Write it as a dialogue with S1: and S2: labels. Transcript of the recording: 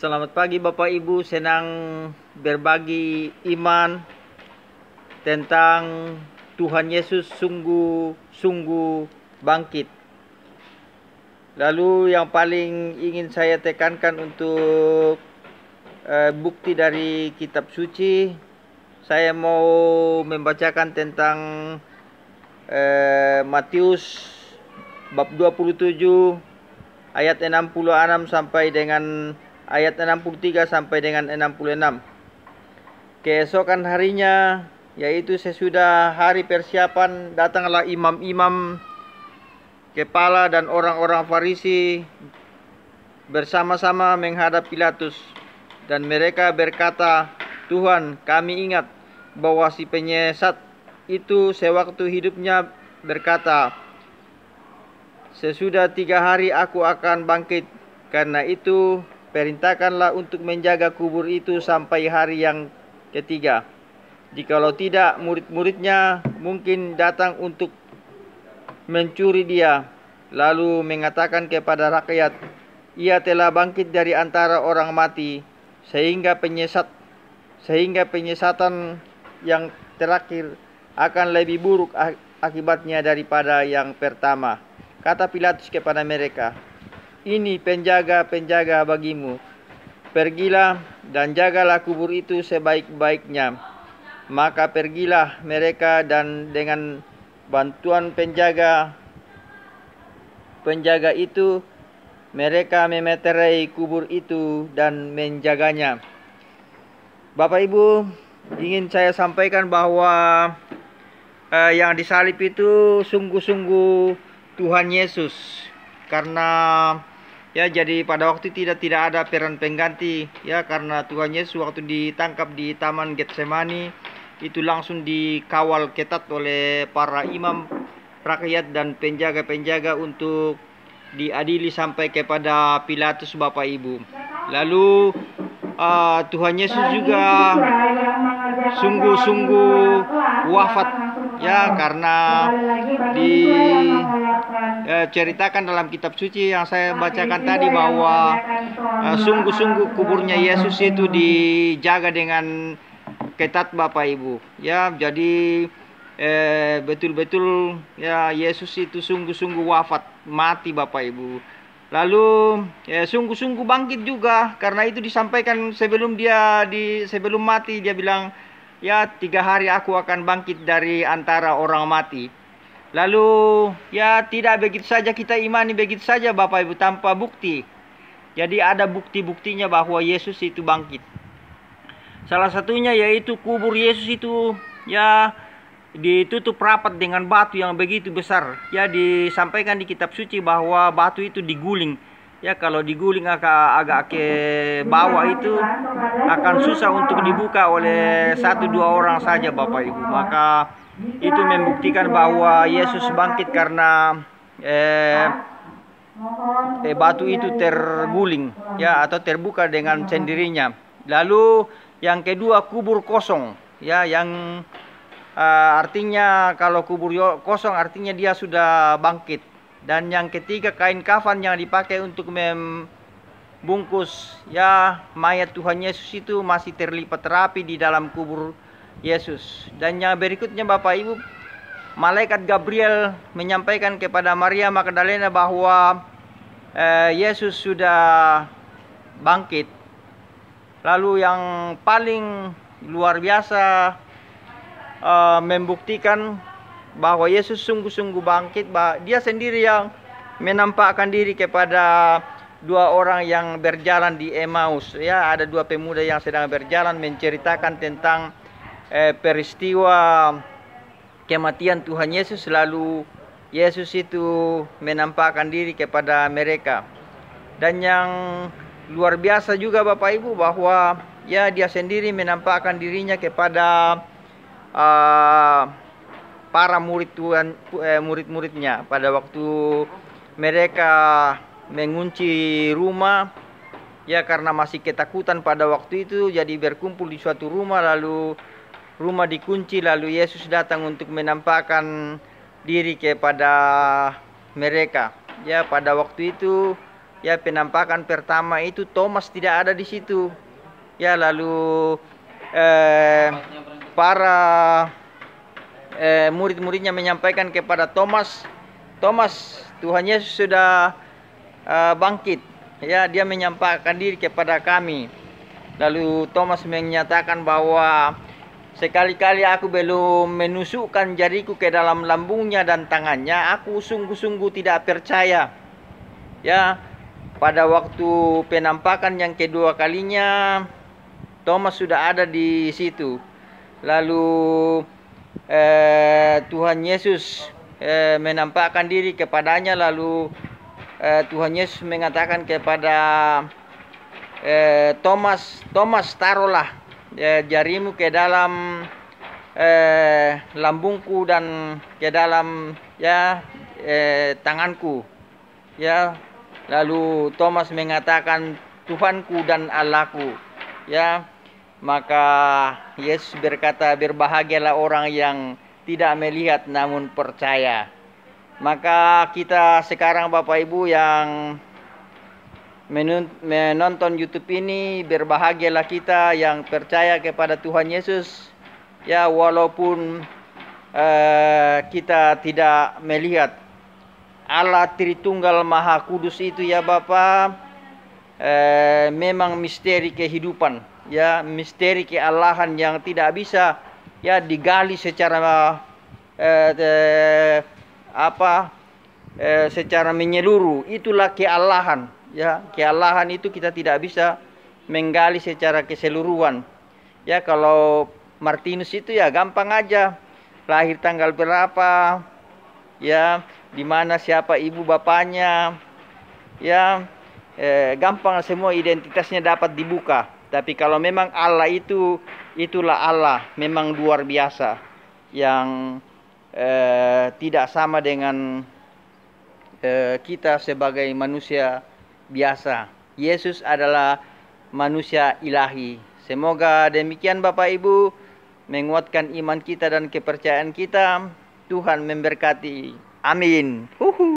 S1: Selamat pagi Bapak Ibu, senang berbagi iman tentang Tuhan Yesus sungguh-sungguh bangkit. Lalu yang paling ingin saya tekankan untuk bukti dari kitab suci, saya mau membacakan tentang Matius bab 27 ayat 66 sampai dengan ayat 63 sampai dengan 66. Keesokan harinya, yaitu sesudah hari persiapan, datanglah imam-imam, kepala dan orang-orang Farisi bersama-sama menghadap Pilatus, dan mereka berkata, "Tuhan, kami ingat bahwa si penyesat itu sewaktu hidupnya berkata, 'Sesudah 3 hari aku akan bangkit.' Karena itu perintahkanlah untuk menjaga kubur itu sampai hari yang ketiga. Jikalau tidak, murid-muridnya mungkin datang untuk mencuri dia, lalu mengatakan kepada rakyat, 'Ia telah bangkit dari antara orang mati,' sehingga penyesatan yang terakhir akan lebih buruk akibatnya daripada yang pertama." Kata Pilatus kepada mereka, "Ini penjaga-penjaga bagimu. Pergilah dan jagalah kubur itu sebaik-baiknya." Maka pergilah mereka dan dengan bantuan penjaga itu mereka memeterai kubur itu dan menjaganya. Bapak Ibu, ingin saya sampaikan bahwa yang disalib itu sungguh-sungguh Tuhan Yesus, karena jadi pada waktu tidak ada peran pengganti, karena Tuhan Yesus waktu ditangkap di Taman Getsemani itu langsung dikawal ketat oleh para imam, rakyat dan penjaga-penjaga untuk diadili sampai kepada Pilatus, Bapak Ibu. Lalu Tuhan Yesus juga sungguh-sungguh wafat, karena diceritakan dalam kitab suci yang saya bacakan tadi bahwa sungguh-sungguh kuburnya Yesus itu dijaga dengan ketat, Bapak Ibu. Jadi betul-betul Yesus itu sungguh-sungguh wafat, mati, Bapak Ibu. Lalu sungguh-sungguh bangkit juga, karena itu disampaikan sebelum mati dia bilang, 3 hari aku akan bangkit dari antara orang mati. Lalu tidak begitu saja kita imani begitu saja, Bapak Ibu, tanpa bukti. Jadi ada bukti-buktinya bahwa Yesus itu bangkit. Salah satunya yaitu kubur Yesus itu ditutup rapat dengan batu yang begitu besar. Disampaikan di kitab suci bahwa batu itu diguling. Kalau diguling agak ke bawah itu akan susah untuk dibuka oleh 1-2 orang saja, Bapak Ibu. Maka itu membuktikan bahwa Yesus bangkit karena batu itu terguling, atau terbuka dengan sendirinya. Lalu yang kedua, kubur kosong, yang artinya kalau kubur kosong artinya dia sudah bangkit. Dan yang ketiga, kain kafan yang dipakai untuk membungkus mayat Tuhan Yesus itu masih terlipat rapi di dalam kubur Yesus. Dan yang berikutnya, Bapak Ibu, malaikat Gabriel menyampaikan kepada Maria Magdalena bahwa Yesus sudah bangkit. Lalu yang paling luar biasa membuktikan bahwa Yesus sungguh-sungguh bangkit, dia sendiri yang menampakkan diri kepada 2 orang yang berjalan di Emmaus. Ada 2 pemuda yang sedang berjalan menceritakan tentang peristiwa kematian Tuhan Yesus. Lalu Yesus itu menampakkan diri kepada mereka. Dan yang luar biasa juga, Bapak Ibu, bahwa dia sendiri menampakkan dirinya kepada para murid-muridnya pada waktu mereka mengunci rumah, karena masih ketakutan pada waktu itu. Jadi berkumpul di suatu rumah, lalu rumah dikunci, lalu Yesus datang untuk menampakkan diri kepada mereka. Pada waktu itu Ya, penampakan pertama itu Thomas tidak ada di situ. Ya, lalu para murid-muridnya menyampaikan kepada Thomas, Thomas, Tuhan Yesus sudah bangkit. Ya, dia menyampaikan diri kepada kami. Lalu Thomas menyatakan bahwa sekali-kali aku belum menusukkan jariku ke dalam lambungnya dan tangannya, aku sungguh-sungguh tidak percaya. Ya, pada waktu penampakan yang kedua kalinya, Thomas sudah ada di situ. Lalu Tuhan Yesus menampakkan diri kepadanya. Lalu Tuhan Yesus mengatakan kepada Thomas, Thomas, taruhlah jarimu ke dalam lambungku dan ke dalam tanganku. Ya, lalu Thomas mengatakan, Tuhanku dan Allahku. Ya, maka Yesus berkata, berbahagialah orang yang tidak melihat namun percaya. Maka kita sekarang Bapak Ibu yang menonton YouTube ini, berbahagialah kita yang percaya kepada Tuhan Yesus. Ya, walaupun kita tidak melihat Allah Tritunggal Maha Kudus itu, ya Bapa, memang misteri kehidupan, ya, misteri kealahan yang tidak bisa ya digali secara secara menyeluruh. Itulah kealahan, ya. Kealahan itu kita tidak bisa menggali secara keseluruhan. Ya, kalau Martinus itu ya gampang aja, lahir tanggal berapa, ya, di mana siapa ibu bapaknya, ya, gampang, semua identitasnya dapat dibuka. Tapi kalau memang Allah itu, itulah Allah, memang luar biasa, yang tidak sama dengan kita sebagai manusia biasa. Yesus adalah manusia ilahi. Semoga demikian Bapak Ibu, menguatkan iman kita dan kepercayaan kita. Tuhan memberkati. Amin.